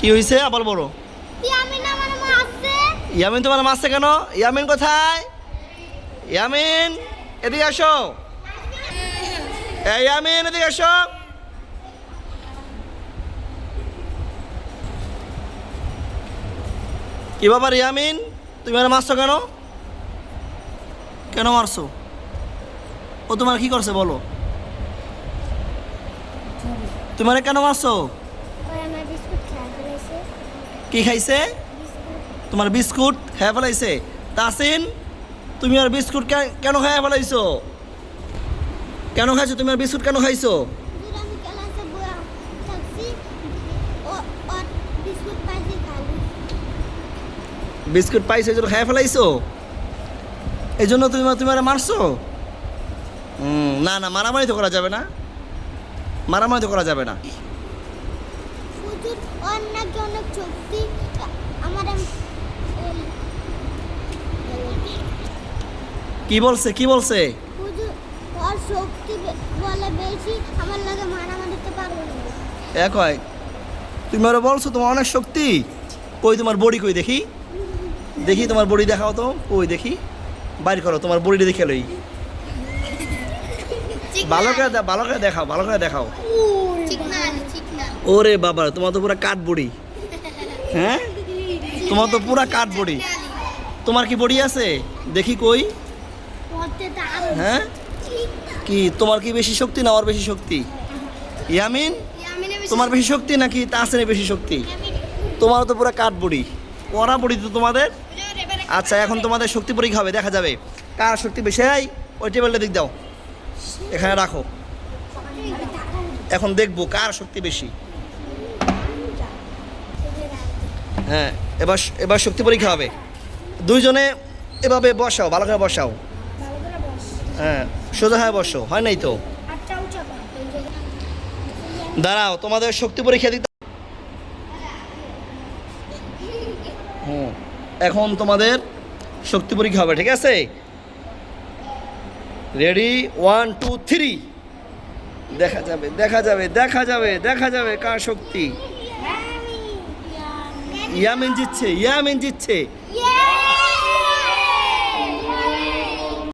কি হয়েছে আবার বলো। ইয়ামিন তোমার মারছে কেন? ইয়ামিন কোথায়? ইয়ামিন এদিকে আসো। এই ইয়ামিন এদিকে আসো। কি ব্যাপার ইয়ামিন, তুমি আর মারছো কেন? কেন মারছো? ও তোমার কি করছে বলো? তোমার কেন মারছো? কি খাইছে? তোমার বিস্কুট খেয়ে ফেলাইছে। তাসিন, তুমি আর বিস্কুট কেন খেয়ে ফেলাইছো? কেন খাইছো তুমি আর বিস্কুট কেন খাইছো? বিস্কুট পাইছো এই জন্য খেয়ে ফেলাইছো, এই জন্য তুমি আর মারছো? না না, মারামারি তো করা যাবে না, মারামারি তো করা যাবে না। কি বলছে কি বলছে? এক হয়, তুমি আরো বলছো তোমার অনেক শক্তি। কই তোমার বডি কই দেখি, দেখি তোমার বডি দেখাও তো, কই দেখি, বাইর করো তোমার বডিটা দেখে লই। ভালো করে দেখাও, ভালো করে দেখাও। ওরে বাবা, তোমার তো পুরো কাঠ বডি। হ্যাঁ, তোমার তো পুরা কাঠ বডি। তোমার কি বডি আছে দেখি কই? হ্যাঁ, কি তোমার কি বেশি শক্তি না ওর বেশি শক্তি? ইয়ামিন, তোমার বেশি শক্তি নাকি তাসিনের বেশি শক্তি? তোমার তো পুরো কাঠ বডি, ওরা বডি তো তোমাদের। আচ্ছা, এখন তোমাদের শক্তি পরীক্ষা হবে, দেখা যাবে কার শক্তি বেশি। ওই টেবিলটা দিক দাও, এখানে রাখো। এখন দেখবো কার শক্তি বেশি। হ্যাঁ, এবার শক্তি পরীক্ষা হবে। দুইজনে এভাবে বসাও, ভালো করে বসাও। হ্যাঁ, সোজা হয়ে বসো, হয় নাই তো? দাঁড়াও, তোমাদের শক্তি পরীক্ষা দিতে। এখন তোমাদের শক্তি পরীক্ষা হবে, ঠিক আছে? রেডি, 1 2 3। দেখা যাবে দেখা যাবে দেখা যাবে দেখা যাবে কার শক্তি। ইয়ামিন জিতছে, ইয়ামিন জিতছে।